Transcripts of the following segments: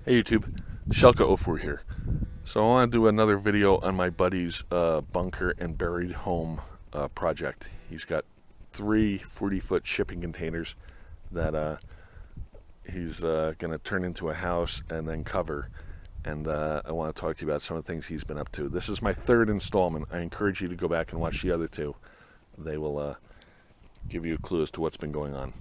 Hey YouTube, Shelka04 here. So I want to do another video on my buddy's bunker and buried home project. He's got three 40-foot shipping containers that he's going to turn into a house and then cover. And I want to talk to you about some of the things he's been up to. This is my third installment. I encourage you to go back and watch the other two. They will give you a clue as to what's been going on.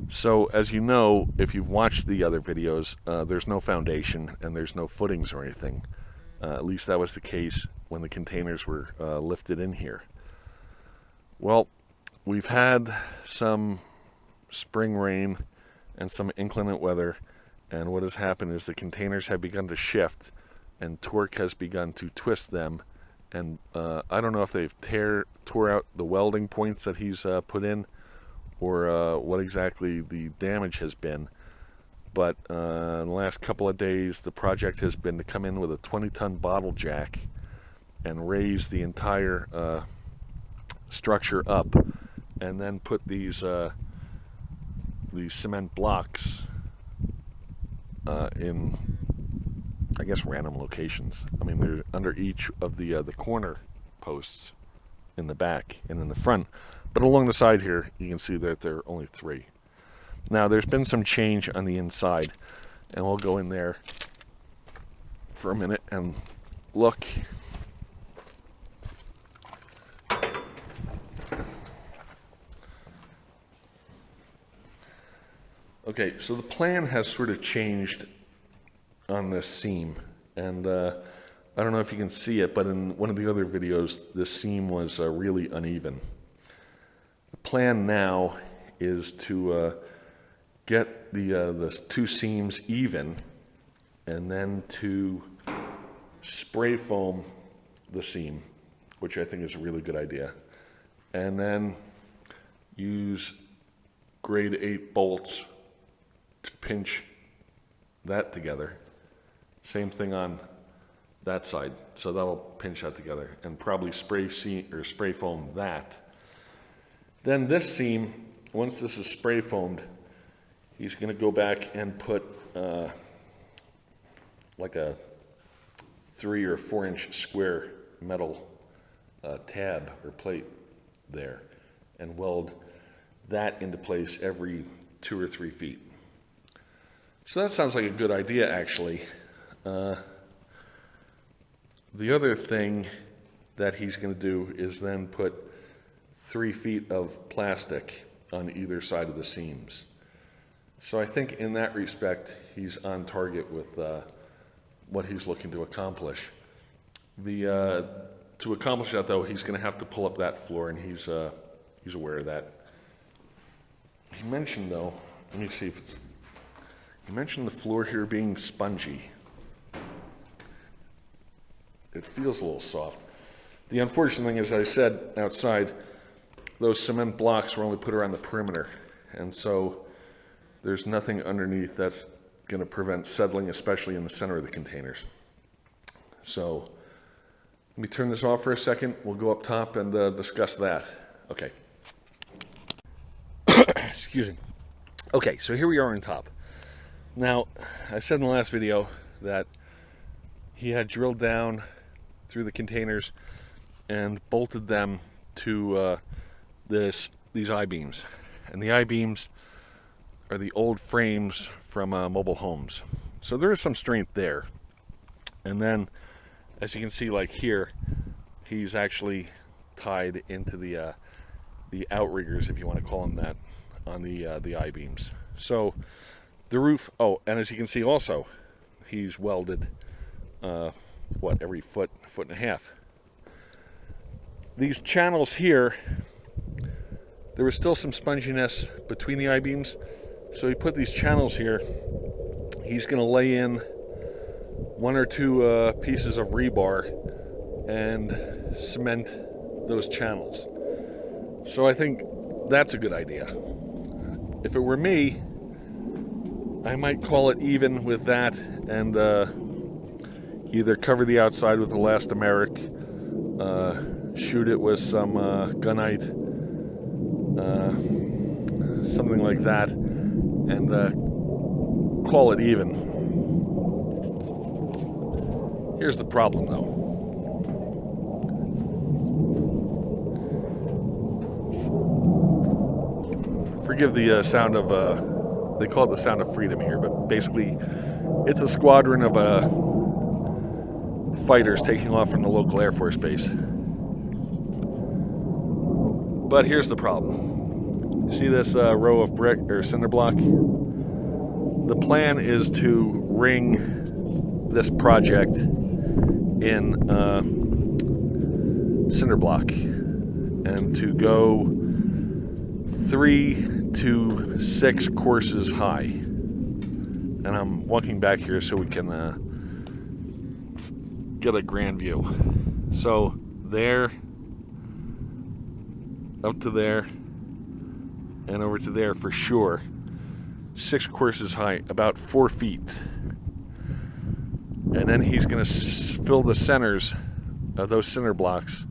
So, as you know, if you've watched the other videos, there's no foundation and there's no footings or anything. At least that was the case when the containers were lifted in here. Well, we've had some spring rain and some inclement weather, and what has happened is the containers have begun to shift and torque has begun to twist them. And I don't know if they've tore out the welding points that he's put in, or what exactly the damage has been. But in the last couple of days, the project has been to come in with a 20-ton bottle jack and raise the entire structure up, and then put these cement blocks in, I guess, random locations. I mean, they're under each of the corner posts in the back and in the front. But along the side here, you can see that there are only three. Now, there's been some change on the inside, and we'll go in there for a minute and look. Okay, so the plan has sort of changed on this seam, and I don't know if you can see it, but in one of the other videos, this seam was really uneven. The plan now is to get the two seams even, and then to spray foam the seam, which I think is a really good idea, and then use grade 8 bolts to pinch that together. Same thing on that side, so that'll pinch that together, and probably spray foam that. Then this seam, once this is spray foamed, he's going to go back and put like a 3 or 4 inch square metal tab or plate there, and weld that into place every 2 or 3 feet. So that sounds like a good idea, actually. The other thing that he's going to do is then put 3 feet of plastic on either side of the seams. So I think in that respect, he's on target with what he's looking to accomplish. To accomplish that, though, he's going to have to pull up that floor, and he's aware of that. He mentioned, though, let me see if it's, he mentioned the floor here being spongy. It feels a little soft. The unfortunate thing is, as I said, outside, those cement blocks were only put around the perimeter, and so there's nothing underneath that's going to prevent settling, especially in the center of the containers. So let me turn this off for a second. We'll go up top and discuss that. Okay. Excuse me. Okay, so here we are on top. Now, I said in the last video that he had drilled down through the containers and bolted them to these I-beams. And the I-beams are the old frames from mobile homes. So there is some strength there. And then, as you can see, like here, he's actually tied into the outriggers, if you want to call them that, on the I-beams. So the roof, oh, and as you can see also, he's welded every foot and a half. These channels here, there was still some sponginess between the I-beams, so he put these channels here. He's going to lay in 1 or 2 pieces of rebar and cement those channels. So I think that's a good idea. If it were me, I might call it even with that and either cover the outside with elastomeric, shoot it with some gunite, something like that, and call it even. Here's the problem, though. Forgive the sound of, they call it the sound of freedom here, but basically it's a squadron of fighters taking off from the local Air Force base. But here's the problem. You see this row of brick or cinder block? The plan is to ring this project in cinder block and to go 3 to 6 courses high. And I'm walking back here so we can get a grand view. So there, up to there, and over to there for sure. 6 courses high, about 4 feet. And then he's going to fill the centers of those cinder blocks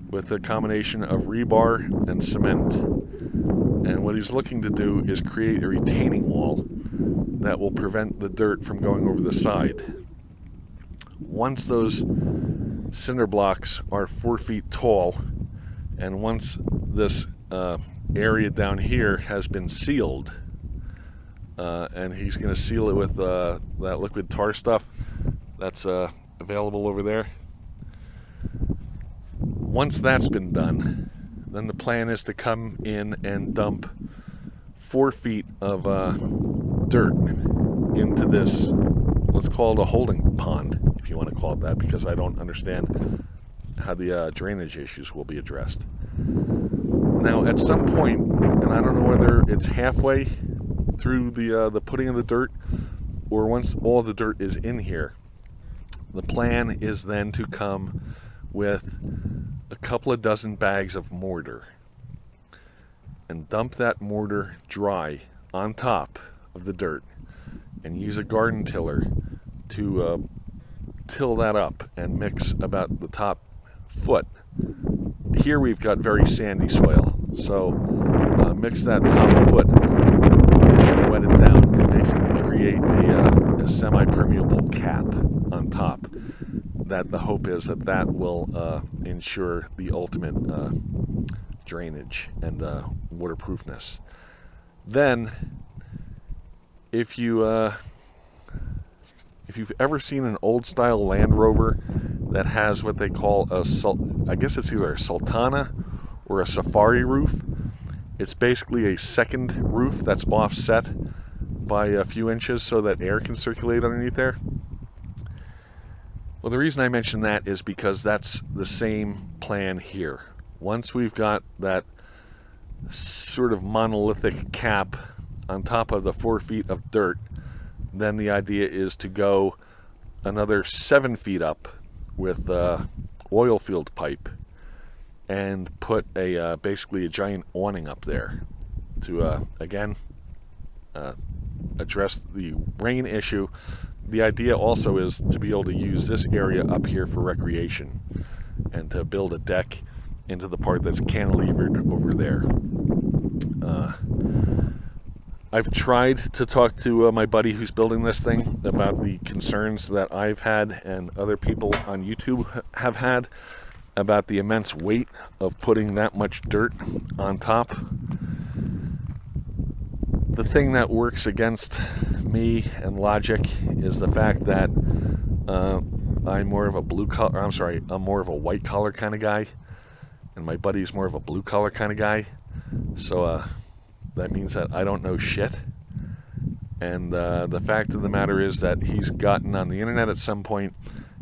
with a combination of rebar and cement. And what he's looking to do is create a retaining wall that will prevent the dirt from going over the side. Once those cinder blocks are 4 feet tall, and once this area down here has been sealed, and he's going to seal it with that liquid tar stuff that's available over there. Once that's been done, then the plan is to come in and dump 4 feet of dirt into this, let's call it a holding pond, if you want to call it that, because I don't understand how the drainage issues will be addressed. Now, at some point, and I don't know whether it's halfway through the putting of the dirt, or once all the dirt is in here, the plan is then to come with a couple of dozen bags of mortar and dump that mortar dry on top of the dirt and use a garden tiller to till that up and mix about the top foot. Here we've got very sandy soil, so mix that top foot and wet it down and basically create a semi-permeable cap on top. That the hope is that that will ensure the ultimate drainage and waterproofness. Then, if you've ever seen an old style Land Rover that has what they call I guess it's either a Sultana or a Safari roof, it's basically a second roof that's offset by a few inches so that air can circulate underneath there. Well, the reason I mention that is because that's the same plan here. Once we've got that sort of monolithic cap on top of the 4 feet of dirt, then the idea is to go another 7 feet up with oil field pipe and put basically a giant awning up there to again address the rain issue. The idea also is to be able to use this area up here for recreation and to build a deck into the part that's cantilevered over there. I've tried to talk to my buddy who's building this thing about the concerns that I've had and other people on YouTube have had about the immense weight of putting that much dirt on top. The thing that works against me and logic is the fact that I'm more of a I'm more of a white collar kind of guy, and my buddy's more of a blue collar kind of guy. So that means that I don't know shit. And the fact of the matter is that he's gotten on the internet at some point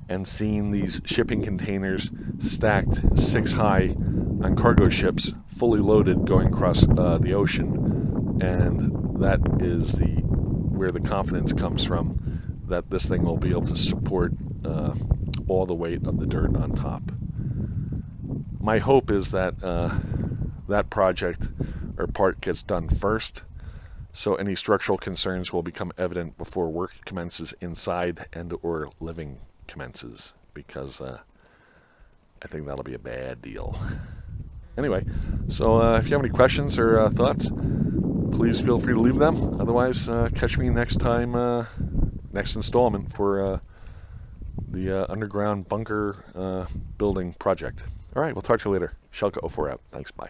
and seen these shipping containers stacked 6 high on cargo ships, fully loaded, going across the ocean. And that is where the confidence comes from that this thing will be able to support all the weight of the dirt on top. My hope is that that project or part gets done first, so any structural concerns will become evident before work commences inside and or living commences, because I think that'll be a bad deal. Anyway, so if you have any questions or thoughts, please feel free to leave them. Otherwise, catch me next time, next installment for the underground bunker building project. All right, we'll talk to you later. Shelka04 out. Thanks, bye.